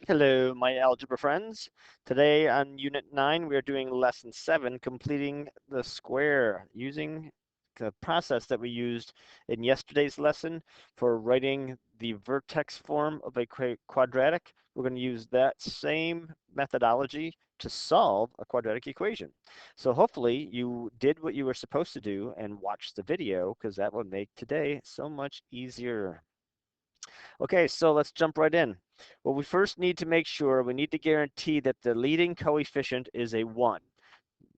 Hello, my algebra friends. Today on Unit 9, we are doing Lesson 7, completing the square, using the process that we used in yesterday's lesson for writing the vertex form of a quadratic. We're going to use that same methodology to solve a quadratic equation. So hopefully you did what you were supposed to do and watched the video, because that would make today so much easier. Okay, so let's jump right in. Well, we first need to make sure, we need to guarantee that the leading coefficient is a 1.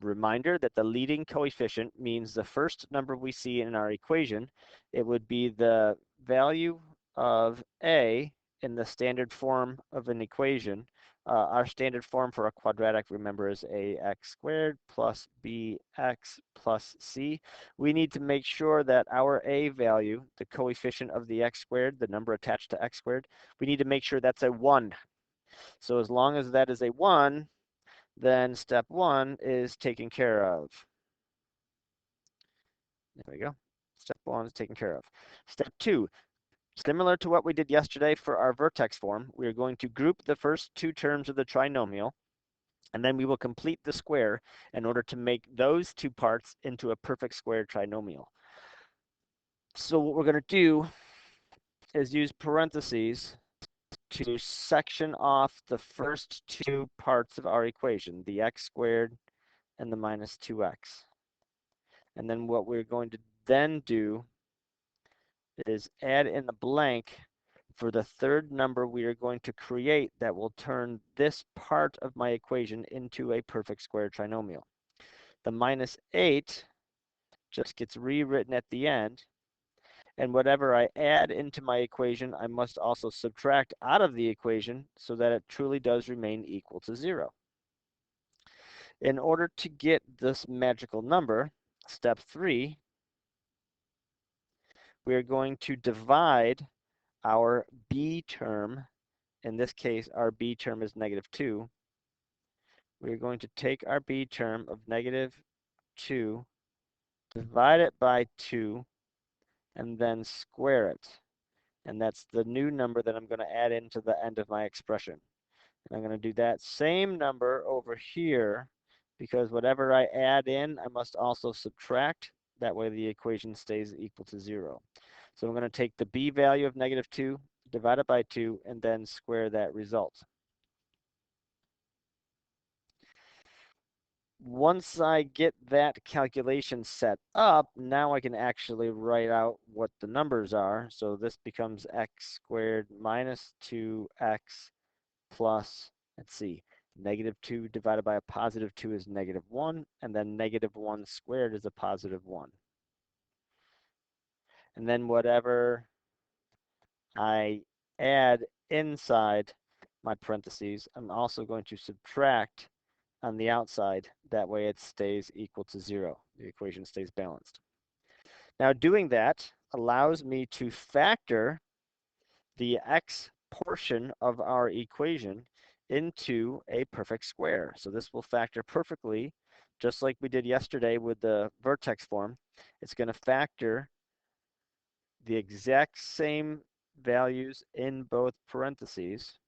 Reminder that the leading coefficient means the first number we see in our equation. It would be the value of a in the standard form of an equation. Our standard form for a quadratic, remember, is ax squared plus bx plus c. We need to make sure that our a value, the coefficient of the x squared, the number attached to x squared, we need to make sure that's a 1. So as long as that is a 1, then step 1 is taken care of. There we go. Step 1 is taken care of. Step 2, similar to what we did yesterday for our vertex form, we are going to group the first two terms of the trinomial, and then we will complete the square in order to make those two parts into a perfect square trinomial. So what we're going to do is use parentheses to section off the first two parts of our equation, the x squared and the minus 2x. And then what we're going to then do is add in the blank for the third number we are going to create that will turn this part of my equation into a perfect square trinomial. The minus 8 just gets rewritten at the end, and whatever I add into my equation, I must also subtract out of the equation so that it truly does remain equal to 0. In order to get this magical number, step 3, we are going to divide our b term. In this case, our b term is -2. We're going to take our b term of -2, divide it by 2, and then square it. And that's the new number that I'm going to add into the end of my expression. And I'm going to do that same number over here, because whatever I add in, I must also subtract. That way the equation stays equal to 0. So I'm going to take the b value of -2, divide it by 2, and then square that result. Once I get that calculation set up, now I can actually write out what the numbers are. So this becomes x squared minus 2x plus, let's see, -2 divided by a +2 is -1, and then -1 squared is a +1. And then whatever I add inside my parentheses, I'm also going to subtract on the outside. That way it stays equal to 0. The equation stays balanced. Now doing that allows me to factor the x portion of our equation into a perfect square. So this will factor perfectly, just like we did yesterday with the vertex form. It's going to factor the exact same values in both parentheses.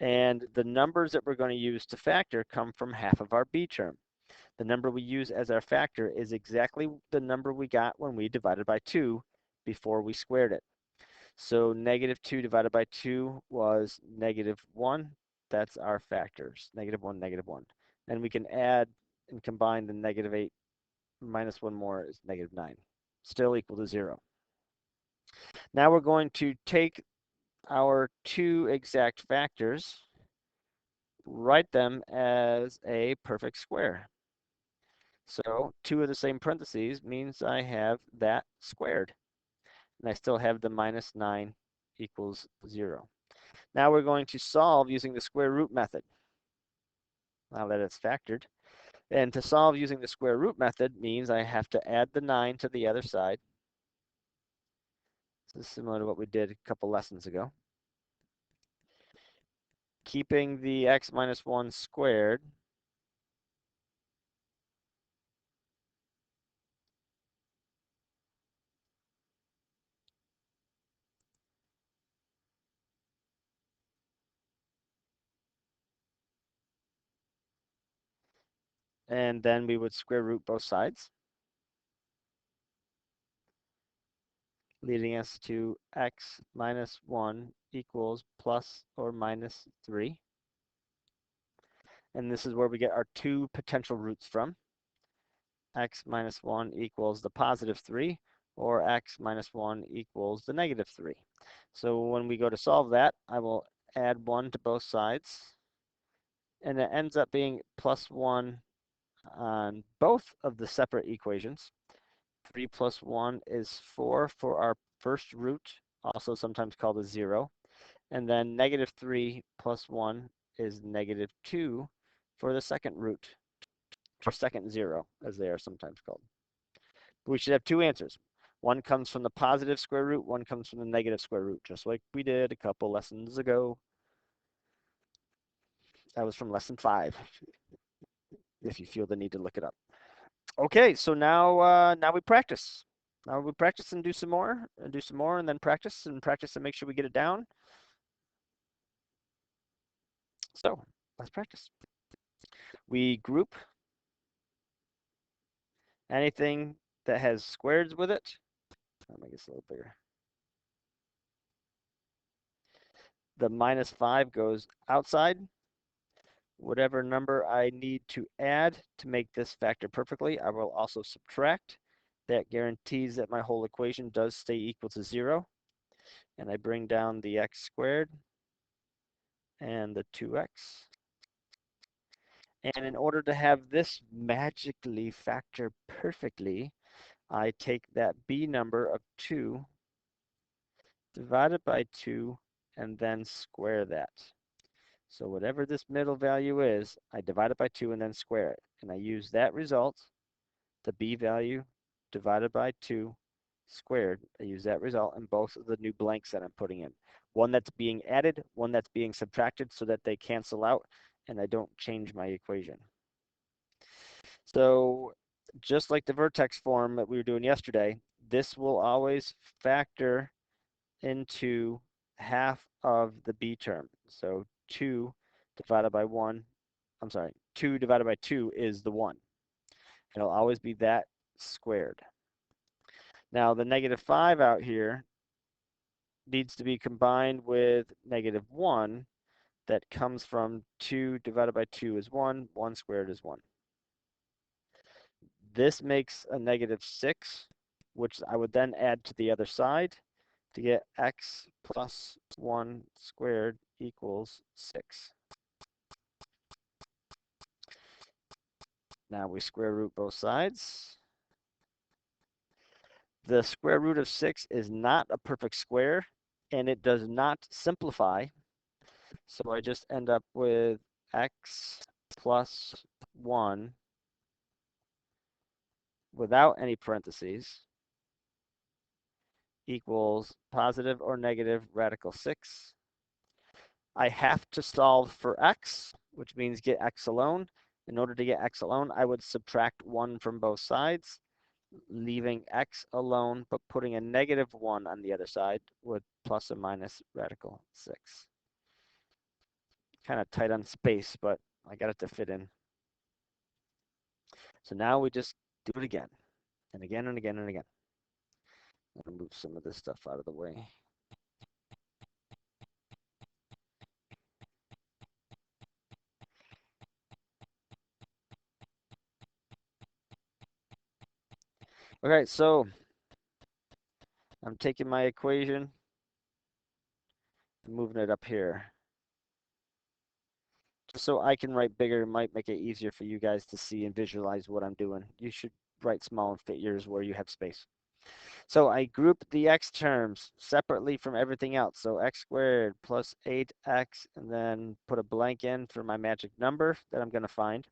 And the numbers that we're going to use to factor come from half of our b term. The number we use as our factor is exactly the number we got when we divided by 2 before we squared it. So -2 divided by 2 was -1. That's our factors, -1, -1. And we can add and combine the -8 minus 1 more is -9, still equal to 0. Now we're going to take our two exact factors, write them as a perfect square. So 2 of the same parentheses means I have that squared. And I still have the -9 equals 0. Now we're going to solve using the square root method, now that it's factored. And to solve using the square root method means I have to add the 9 to the other side. This is similar to what we did a couple lessons ago. Keeping the x minus 1 squared. And then we would square root both sides, leading us to x minus 1 equals plus or minus 3. And this is where we get our two potential roots from. X minus 1 equals the positive 3, or x minus 1 equals the negative 3. So when we go to solve that, I will add 1 to both sides, and it ends up being plus 1 on both of the separate equations. 3 plus 1 is 4 for our first root, also sometimes called a 0. And then negative 3 plus 1 is negative 2 for the second root, or second 0, as they are sometimes called. We should have two answers. One comes from the positive square root, one comes from the negative square root, just like we did a couple lessons ago. That was from lesson 5, if you feel the need to look it up. Okay, so now we practice. Now we practice and do some more, and do some more, and then practice and practice and make sure we get it down. So let's practice. We group anything that has squares with it. I'll make this a little bigger. The minus 5 goes outside. Whatever number I need to add to make this factor perfectly, I will also subtract. That guarantees that my whole equation does stay equal to 0. And I bring down the x squared and the 2x. And in order to have this magically factor perfectly, I take that b number of 2, divide it by 2, and then square that. So whatever this middle value is, I divide it by 2 and then square it. And I use that result, the b value divided by 2 squared. I use that result in both of the new blanks that I'm putting in. One that's being added, one that's being subtracted so that they cancel out and I don't change my equation. So just like the vertex form that we were doing yesterday, this will always factor into half of the b term. So 2 divided by 1, I'm sorry, 2 divided by 2 is the 1. It'll always be that squared. Now the negative 5 out here needs to be combined with negative 1 that comes from 2 divided by 2 is 1, 1 squared is 1. This makes a negative 6, which I would then add to the other side to get x plus 1 squared equals 6. Now we square root both sides. The square root of 6 is not a perfect square, and it does not simplify. So I just end up with x plus 1 without any parentheses equals positive or negative radical 6. I have to solve for x, which means get x alone. In order to get x alone, I would subtract 1 from both sides, leaving x alone, but putting a negative 1 on the other side with plus or minus radical 6. Kind of tight on space, but I got it to fit in. So now we just do it again, and again, and again, and again. I'm going to move some of this stuff out of the way. Okay, so I'm taking my equation and moving it up here. Just so I can write bigger, it might make it easier for you guys to see and visualize what I'm doing. You should write small and fit yours where you have space. So I group the x terms separately from everything else. So x squared plus 8x, and then put a blank in for my magic number that I'm going to find.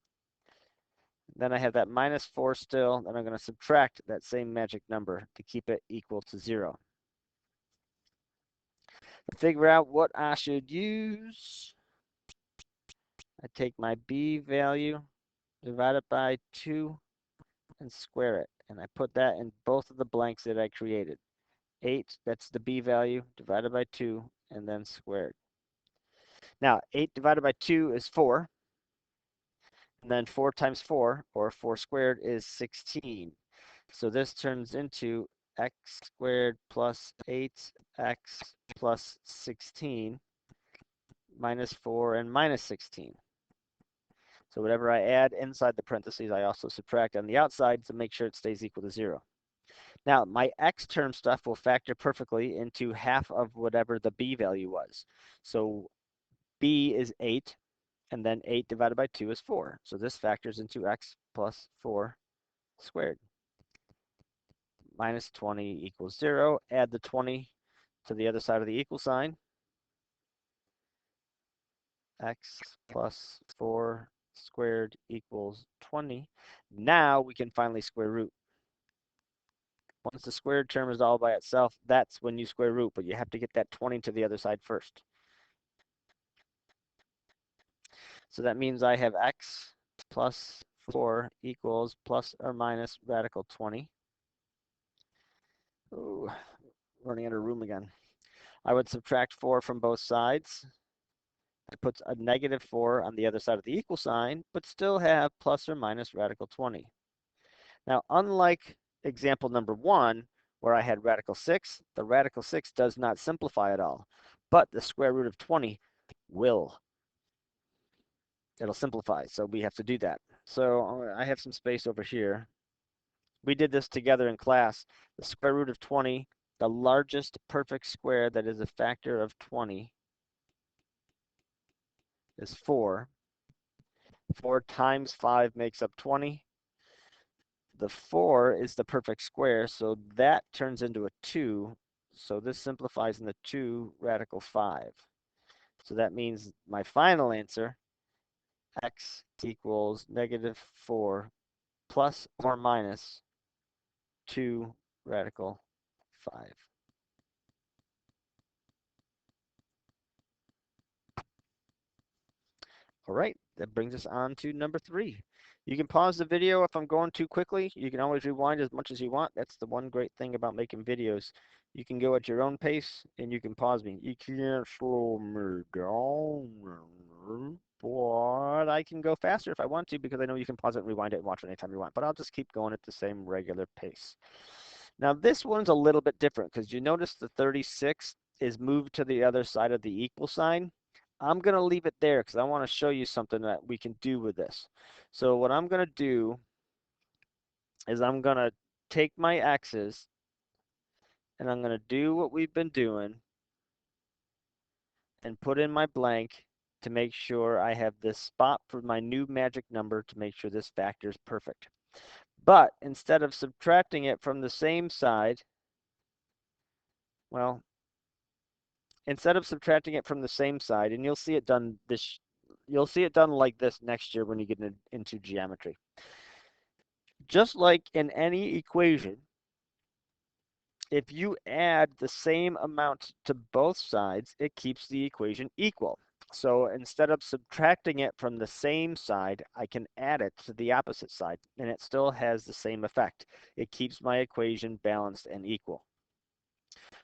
Then I have that minus 4 still, then I'm going to subtract that same magic number to keep it equal to 0. To figure out what I should use, I take my b value, divide it by 2, and square it. And I put that in both of the blanks that I created. 8, that's the b value, divided by 2, and then squared. Now, 8 divided by 2 is 4. And then 4 times 4, or 4 squared, is 16. So this turns into x squared plus 8x plus 16 minus 4 and minus 16. So whatever I add inside the parentheses, I also subtract on the outside to make sure it stays equal to 0. Now, my x term stuff will factor perfectly into half of whatever the b value was. So b is 8, and then 8 divided by 2 is 4. So this factors into x plus 4 squared. Minus 20 equals 0. Add the 20 to the other side of the equal sign. X plus 4 squared equals 20. Now we can finally square root. Once the squared term is all by itself, that's when you square root, but you have to get that 20 to the other side first. So that means I have x plus 4 equals plus or minus radical 20. Ooh, running out of room again. I would subtract 4 from both sides. It puts a negative 4 on the other side of the equal sign, but still have plus or minus radical 20. Now, unlike example number 1, where I had radical 6, the radical 6 does not simplify at all, but the square root of 20 will. It'll simplify, so we have to do that. So I have some space over here. We did this together in class. The square root of 20, the largest perfect square that is a factor of 20 is 4. 4 times 5 makes up 20. The 4 is the perfect square, so that turns into a 2. So this simplifies into 2 radical 5. So that means my final answer, x equals negative 4 plus or minus 2 radical 5. All right, that brings us on to number 3. You can pause the video if I'm going too quickly. You can always rewind as much as you want. That's the one great thing about making videos. You can go at your own pace and you can pause me. You can't slow me down, but I can go faster if I want to because I know you can pause it and rewind it and watch it anytime you want. But I'll just keep going at the same regular pace. Now this one's a little bit different because you notice the 36 is moved to the other side of the equal sign. I'm going to leave it there because I want to show you something that we can do with this. So what I'm going to do is I'm going to take my x's and I'm going to do what we've been doing and put in my blank to make sure I have this spot for my new magic number to make sure this factor is perfect. But instead of subtracting it from the same side, well, instead of subtracting it from the same side, and you'll see it done like this next year when you get into geometry. Just like in any equation, if you add the same amount to both sides, it keeps the equation equal. So instead of subtracting it from the same side, I can add it to the opposite side, and it still has the same effect. It keeps my equation balanced and equal.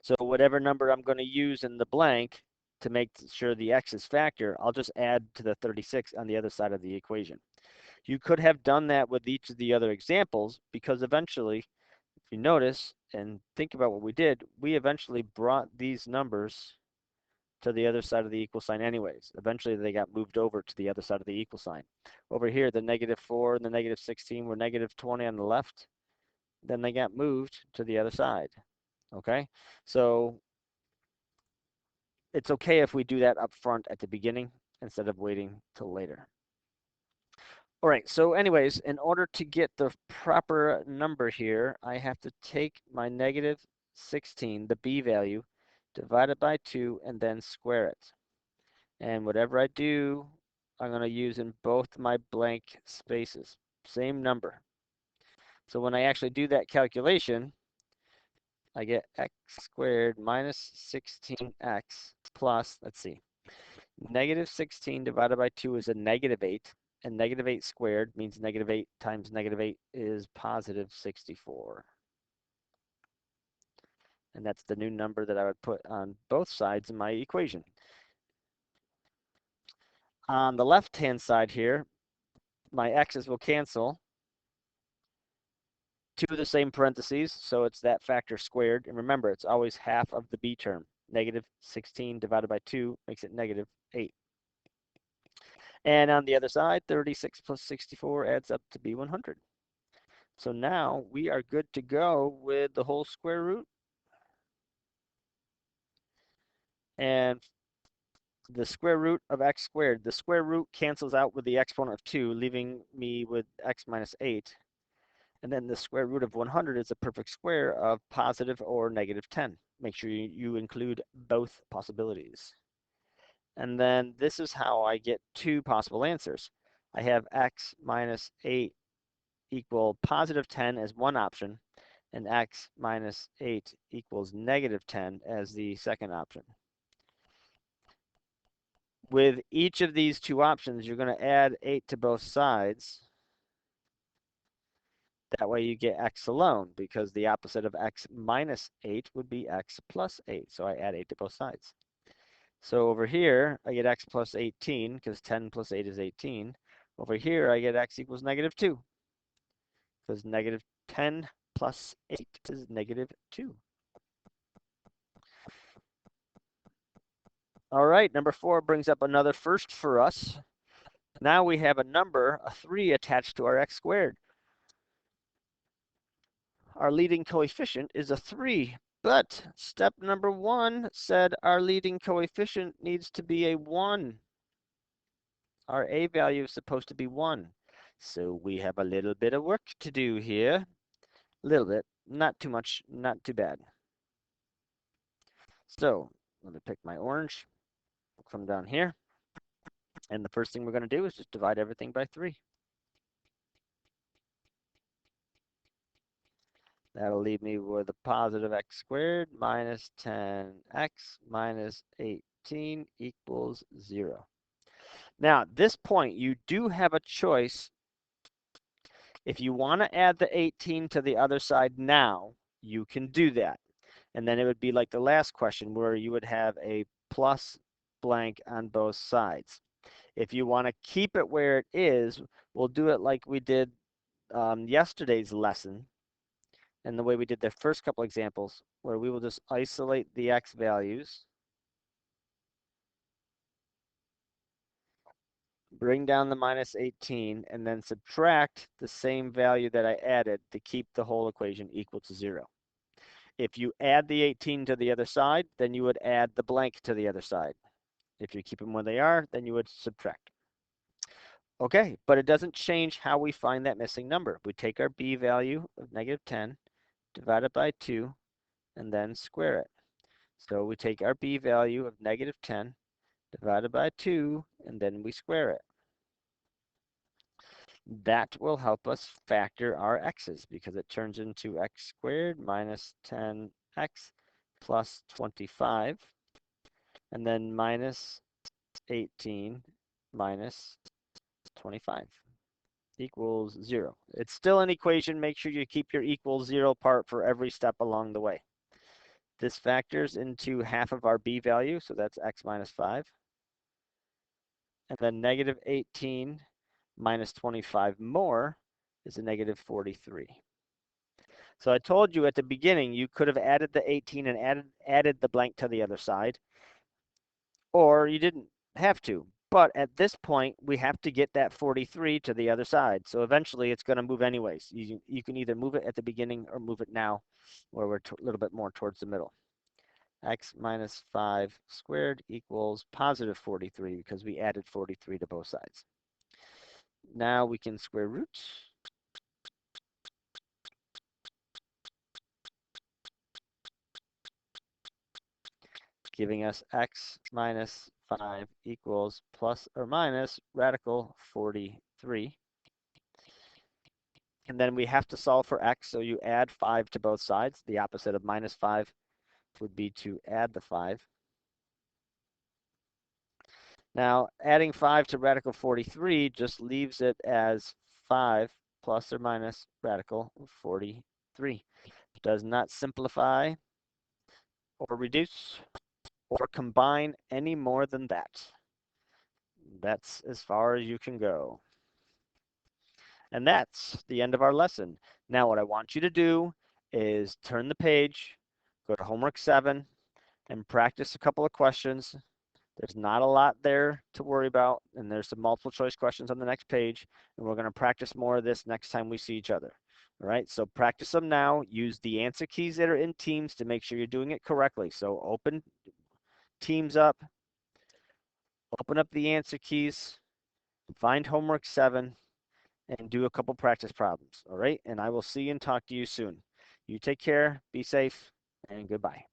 So whatever number I'm going to use in the blank to make sure the x is factor, I'll just add to the 36 on the other side of the equation. You could have done that with each of the other examples because eventually, if you notice and think about what we did, we eventually brought these numbers to the other side of the equal sign anyways. Eventually they got moved over to the other side of the equal sign. Over here, the negative 4 and the negative 16 were negative 20 on the left. Then they got moved to the other side. Okay, so it's okay if we do that up front at the beginning instead of waiting till later. All right, so anyways, in order to get the proper number here, I have to take my negative 16, the b value, divide it by 2, and then square it. And whatever I do, I'm going to use in both my blank spaces. Same number. So when I actually do that calculation, I get x squared minus 16x plus, let's see, negative 16 divided by 2 is a negative 8. And negative 8 squared means negative 8 times negative 8 is positive 64. And that's the new number that I would put on both sides of my equation. On the left-hand side here, my x's will cancel to the same parentheses, so it's that factor squared. And remember, it's always half of the b term. Negative 16 divided by 2 makes it negative 8. And on the other side, 36 plus 64 adds up to be 100. So now we are good to go with the whole square root. And the square root of x squared, the square root cancels out with the exponent of 2, leaving me with x minus 8. And then the square root of 100 is a perfect square of positive or negative 10. Make sure you include both possibilities. And then this is how I get two possible answers. I have x minus 8 equal positive 10 as one option, and x minus 8 equals negative 10 as the second option. With each of these two options, you're going to add 8 to both sides. That way you get x alone, because the opposite of x minus 8 would be x plus 8. So I add 8 to both sides. So over here, I get x plus 18, because 10 plus 8 is 18. Over here, I get x equals negative 2, because negative 10 plus 8 is negative 2. All right, number 4 brings up another first for us. Now we have a number, a 3, attached to our x squared. Our leading coefficient is a 3, but step number 1 said our leading coefficient needs to be a 1. Our a value is supposed to be 1. So we have a little bit of work to do here. A little bit, not too much, not too bad. So let me pick my orange. We'll come down here. And the first thing we're going to do is just divide everything by 3. That'll leave me with a positive x squared minus 10x minus 18 equals 0. Now, at this point, you do have a choice. If you want to add the 18 to the other side now, you can do that. And then it would be like the last question where you would have a plus blank on both sides. If you want to keep it where it is, we'll do it like we did yesterday's lesson. And the way we did the first couple examples, where we will just isolate the x values, bring down the minus 18, and then subtract the same value that I added to keep the whole equation equal to 0. If you add the 18 to the other side, then you would add the blank to the other side. If you keep them where they are, then you would subtract. Okay, but it doesn't change how we find that missing number. We take our b value of negative 10, divide it by 2, and then square it. So we take our b value of negative 10, divided by 2, and then we square it. That will help us factor our x's, because it turns into x squared minus 10x plus 25, and then minus 18 minus 25 equals 0. It's still an equation. Make sure you keep your equals 0 part for every step along the way. This factors into half of our b value, so that's x minus 5. And then negative 18 minus 25 more is a negative 43. So I told you at the beginning, you could have added the 18 and added the blank to the other side, or you didn't have to. But at this point, we have to get that 43 to the other side. So eventually it's going to move anyways. You can either move it at the beginning or move it now, where we're a little bit more towards the middle. X minus 5 squared equals positive 43, because we added 43 to both sides. Now we can square root. Giving us x minus 5 equals plus or minus radical 43. And then we have to solve for x, so you add 5 to both sides. The opposite of minus 5 would be to add the 5. Now, adding 5 to radical 43 just leaves it as 5 plus or minus radical 43. It does not simplify or reduce or combine any more than that. That's as far as you can go. And that's the end of our lesson. Now, what I want you to do is turn the page, go to homework 7, and practice a couple of questions. There's not a lot there to worry about, and there's some multiple choice questions on the next page, and we're going to practice more of this next time we see each other. All right, so practice them now. Use the answer keys that are in Teams to make sure you're doing it correctly. So open Teams up, open up the answer keys, find homework 7, and do a couple practice problems. All right, and I will see and talk to you soon. You take care, be safe, and goodbye.